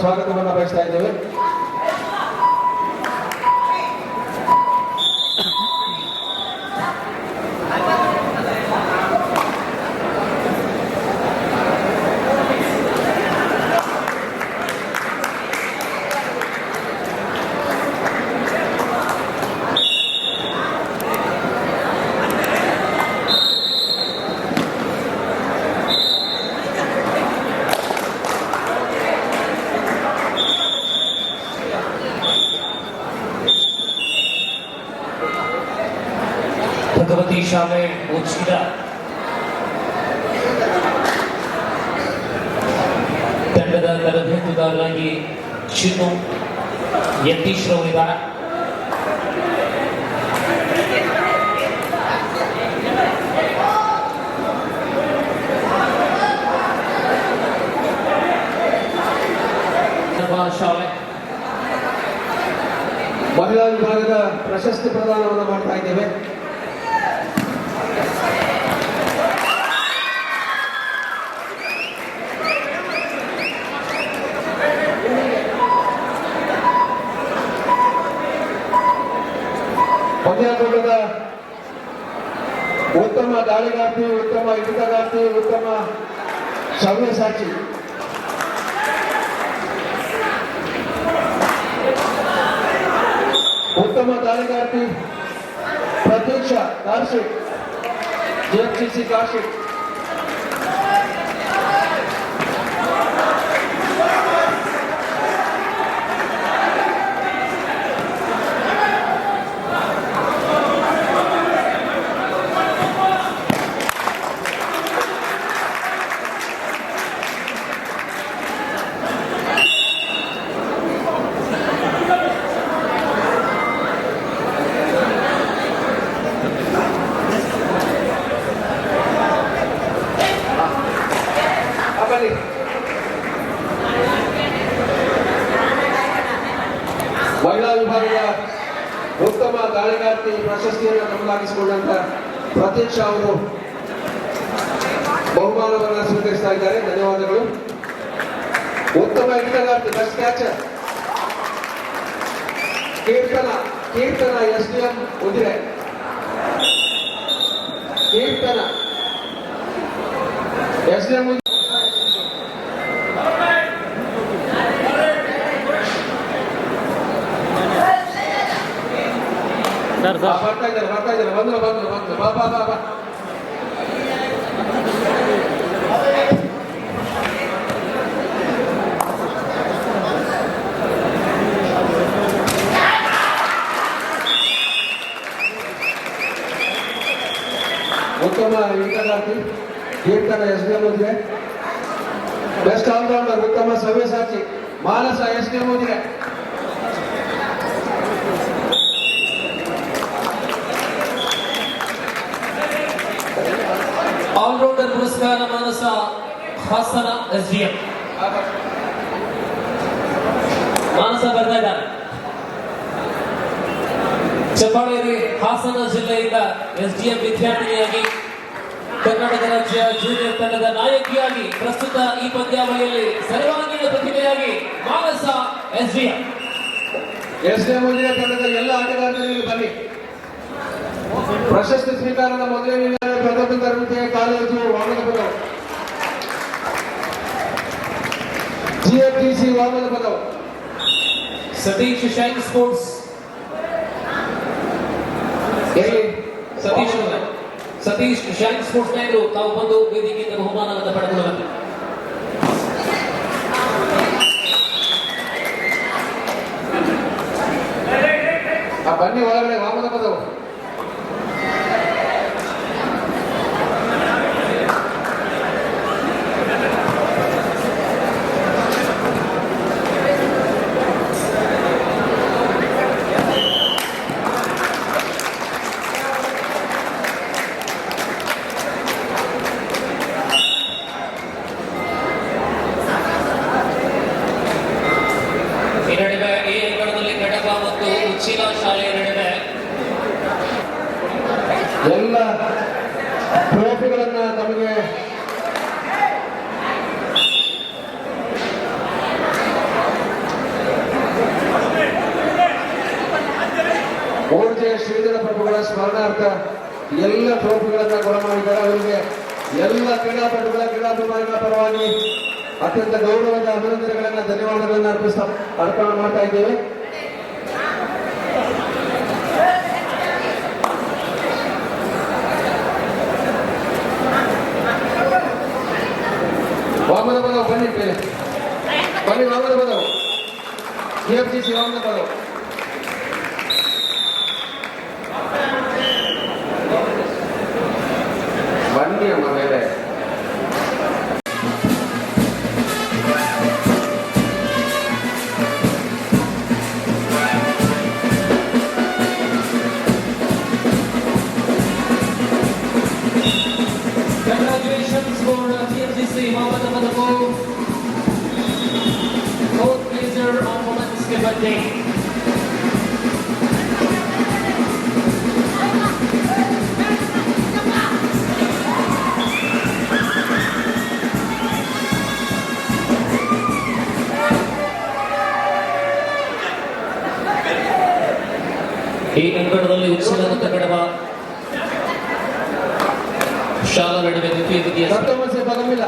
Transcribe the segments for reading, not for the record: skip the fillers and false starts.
ಸ್ವಾಗತವನ್ನು ಬಯಸ್ತಾ ಇದ್ದೇವೆ. भगवती शाले उचित ತಂಡದ ತರಬೇತುದಾರರಾಗಿ ಚಿನ್ನು ಯತೀಶ್ ರವರಿದ್ದಾರೆ. ಶಾಲೆ ಮಹಿಳಾ ವಿಭಾಗದ ಪ್ರಶಸ್ತಿ ಪ್ರದಾನವನ್ನು ಮಾಡ್ತಾ ಇದ್ದೇವೆ. ಪಂದ್ಯಾಟದ ಉತ್ತಮ ದಾಳಿಗಾರ್ತಿ, ಉತ್ತಮ ಹಿಡಿತಗಾರ್ತಿ, ಉತ್ತಮ ಸವ್ಯಸಾಚಿ, ಉತ್ತಮ ದಾಳಿಗಾರ್ತಿ ಪ್ರತೀಕ್ಷಾ ಕಾರ್ಶಿಕ್, JFCC ಕಾರ್ಶಿಕ್, ಮಹಿಳಾ ವಿಭಾಗದ ಉತ್ತಮ ದಾಳಿಗಾರ್ತಿ ಪ್ರಶಸ್ತಿಯನ್ನು ನಮೂದಾಗಿಸಿಕೊಂಡಂತ ಪ್ರತೀಕ್ಷಾ ಅವರು ಬಹುಮಾನವನ್ನು ಸ್ವೀಕರಿಸ್ತಾ ಇದ್ದಾರೆ. ಧನ್ಯವಾದಗಳು. ಉತ್ತಮ ಹಿಡಿತಗಾರ್ತಿ ಬೆಸ್ಟ್ ಕ್ಯಾಚರ್ ಕೀರ್ತನ SDM ಉಜಿರೆ, ಕೀರ್ತನ SDM ಬರ್ತಾ ಇದ್ದಾರೆ ಬಂದ್ರು ಬಾ. ಉತ್ತಮ ಹಿಡಿತಗಾರ್ತಿ ಕೀರ್ತನ SDM ಉಜಿರೆ, ಬೆಸ್ಟ್ ಆಲ್ರೌಂಡರ್ ಉತ್ತಮ ಸವ್ಯಸಾಚಿ ಮಾನಸ SDM ಉಜಿರೆ, ಆಲ್ರೌಂಡರ್ ಪುರಸ್ಕಾರ ಮಾನಸ ಹಾಸನ SDM. ಮಾನಸ ಬರ್ತಾ ಇದ್ದಾರೆ. ಚಪ್ಪಾಳೆಯಲ್ಲಿ ಹಾಸನ ಜಿಲ್ಲೆಯಿಂದ SDM ವಿದ್ಯಾರ್ಥಿನಿಯಾಗಿ ಕರ್ನಾಟಕ ರಾಜ್ಯ ಜೂನಿಯರ್ ತಂಡದ ನಾಯಕಿಯಾಗಿ ಪ್ರಸ್ತುತ ಈ ಪಂದ್ಯಾವಳಿಯಲ್ಲಿ ಸರ್ವಾಂಗೀಣ ಪ್ರತಿಭೆಯಾಗಿ ಮಾನಸ SDM. ಉಜಿರೆ ತಂಡದ ಎಲ್ಲ ಆಟಗಾರರಿಗೆ ಬನ್ನಿ. ಪ್ರಶಸ್ತಿ ಸ್ವೀಕಾರದ ಮೊದಲನೇ ಪ್ರಥಮ ತರಗತಿಯ ಕಾಲೇಜು ವಾಮನ ಪದವು, GFTC ವಾಮನ ಪದವು, Satish shine sports Satish shine sports ನಾಯಕರು ತಾವು ಬಂದು ವೇದಿಕೆಯಿಂದ ಬಹುಮಾನವನ್ನು ಪಡೆದುಕೊಳ್ಳಬೇಕು. ಬನ್ನಿ ಒಳಗಡೆ ವಾಮನ ಪದವು. ಎಲ್ಲ ಟ್ರೋಫಿಗಳನ್ನ ತಮಗೆ ಸ್ಮರಣಾರ್ಥ ಎಲ್ಲ ಟ್ರೋಫಿಗಳನ್ನ ಕೊಡ ಮಾಡಿದ್ದಾರೆ. ಅವರಿಗೆ ಎಲ್ಲ ಕ್ರೀಡಾಪಟುಗಳ ಕ್ರೀಡಾಭಿಮಾನಿಗಳ ಪರವಾಗಿ ಅತ್ಯಂತ ಗೌರವದ ಅಭಿನಂದನೆಗಳನ್ನ ಧನ್ಯವಾದಗಳನ್ನ ಅರ್ಪಣೆ ಮಾಡ್ತಾ ಇದ್ದೇವೆ. ವಾಮನ ಬದವು ಬನ್ನಿ ಮೇಲೆ ಬನ್ನಿ, ವಾಮನ ಬದವು KFGC ವಾಮನ ಬದವು ಬನ್ನಿ ಅಮ್ಮ ಮೇಲೆ. Congratulations for KFGC Mamata Madako, fourth placer on women's Kabaddi. ಈ ಅಂಕಣದಲ್ಲಿ ಉತ್ಸವ ಮತ್ತು ಕಡಬ ಶಾಲಾ ನಡುವೆ ದ್ವಿತೀಯ ದ್ವಿತೀಯ ಸಪ್ತಮಸಿ ಪದಮಿಲ್ಲ,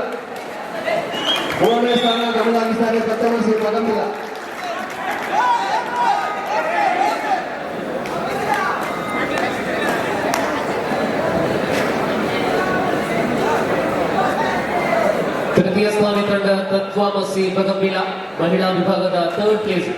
ಮೂರನೇ ಸ್ಥಾನ ಗಮನಾಗಿದ್ದಾರೆ. ಸಪ್ತಮಸಿ ಪದಮಿಲ್ಲ. ತೃತೀಯ ಸ್ಥಾನ ತಂಡ ತತ್ವಾಮಸಿ ಬಗಂಬಿಲ ಮಹಿಳಾ ವಿಭಾಗದ third place.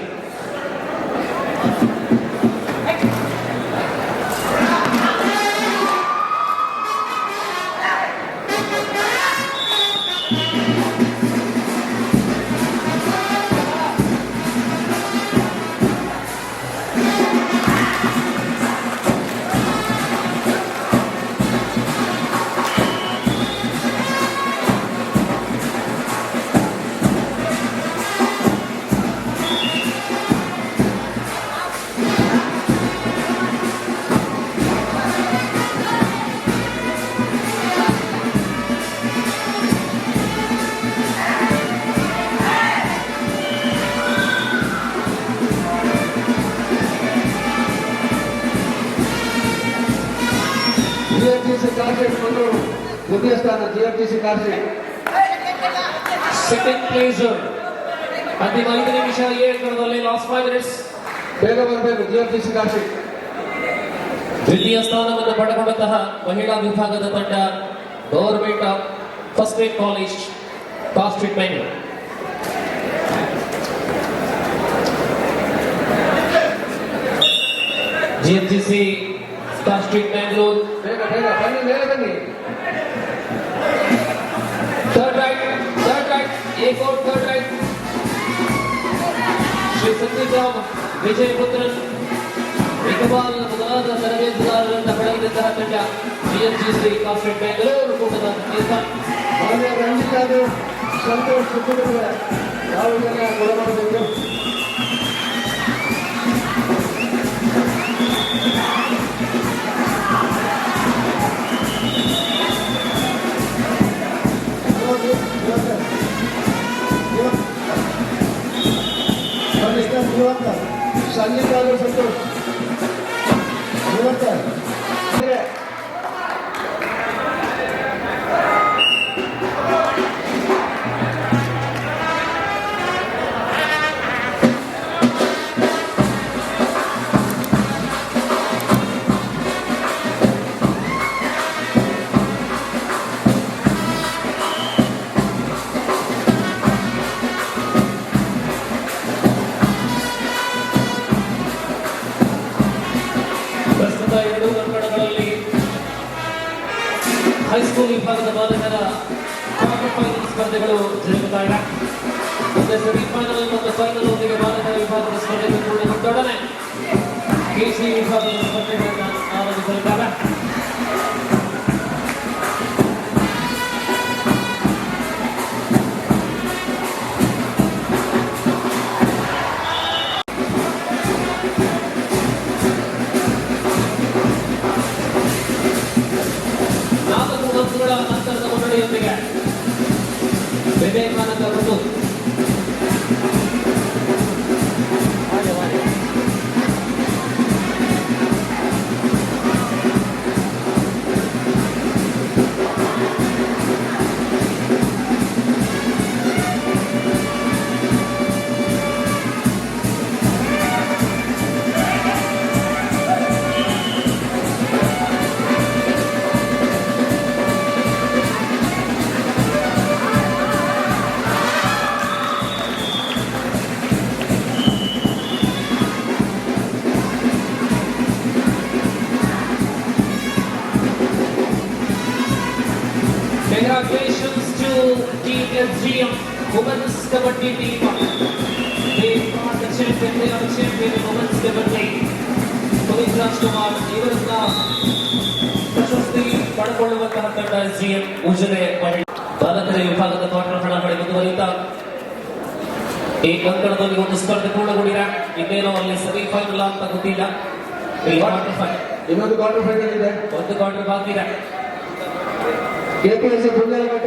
GFGC car street Mangaluru ದ್ವಿತೀಯ ಸ್ಥಾನ. GFGC car street second placer. ಅಂತಿಮ 5 ನಿಮಿಷ ಈ ಅಂಕಣದಲ್ಲಿ ಲಾಸ್ಟ್ 5 ಮಿನಿಟ್ಸ್. ಬೇಗ ಬರಬೇಕು. GFGC ಕಾರ್ಶೀಟ್. ದ್ವಿತೀಯ ಸ್ಥಾನವನ್ನು ಪಡೆದುಕೊಂಡಂತಹ ಮಹಿಳಾ ವಿಭಾಗದ ತಂಡ government of first aid college car street Mangaluru. GFGC car street Mangaluru. ಬೇಗ ಬೇಗ ಬನ್ನಿ, ಮೇಲೆ ಬನ್ನಿ. Third right, A4 third right. Shri ಸತ್ಯರಾಮ್ ವಿಜಯಪುತ್ರನ್ ಇಕಬಾಲ್ ಮೊದಲಾದ ತರಬೇತುದಾರರನ್ನ ಪಡೆದಂತಹ ತಂಡ GFGC ಕಾರ್ಶೀಟ್ ಮಂಗಳೂರು ಕೂಟದ ನೇತಾರ ಮಾನ್ಯ ರಂಜಿತ್ ಸಂತೋಷ್ ಸುತ್ತಮುತ್ತ ಯಾವ ಜನ ಕೊಡ ಮಾಡಬೇಕು. ಸಂಗೀತ ಸಂತೋಷ್ ಹೈಸ್ಕೂಲ್ ವಿಭಾಗದ ಬಾಲಕರ ಕ್ವಾರ್ಟರ್ ಫೈನಲ್ ಸ್ಪರ್ಧೆಗಳು ಜರುಗುತ್ತಾ ಇದೆ. ಸೆಮಿಫೈನಲ್ ಮತ್ತು ಫೈನಲ್ ಒಂದಿಗೆ ಬಾಲಕರ ವಿಭಾಗದ ಸ್ಪರ್ಧೆಗಳು ಪೂರ್ಣಗೊಂಡೊಡನೆ KC ವಿಭಾಗದ ಸ್ಪರ್ಧೆಗಳನ್ನು ಆರಂಭಿಸಲಿದ್ದಾರೆ. ನಂತರದ ಮುನ್ನಡೆಯೊಂದಿಗೆ ವಿವೇಕಾನಂದ ಋತು TSGM Women's Kabaddi team. They are the champion. They are the champion in Women's Kabaddi. Police Rajkumar, Yuvarathna, Swasthik, ಪಡೆದುಕೊಳ್ಳುವಂತಹ ತಂಡ SGM ಉಜಿರೆ ಬಾಲಕರ ವಿಭಾಗದ ಕ್ವಾರ್ಟರ್ ಫೈನಲ್ ಮುಂದುವರಿಯುತ್ತಾ ಈ ಅಂಕಣದಲ್ಲಿ ಒಂದು ಸ್ಪರ್ಧೆ ಪೂರ್ಣಗೊಂಡಿದೆ. ಇನ್ನೇನೋ ಅಲ್ಲಿ ಸೆಮಿಫೈನಲ್ ಅಂತ ಗೊತ್ತಿಲ್ಲ. ಇನ್ನೊಂದು ಕ್ವಾರ್ಟರ್ ಫೈನಲ್ ಇದೆ, ಒಂದು ಕ್ವಾರ್ಟರ್ ಬಾಕಿ ಇದೆ. KPSC ಪುಂಜಾಲಕಟ್ಟೆ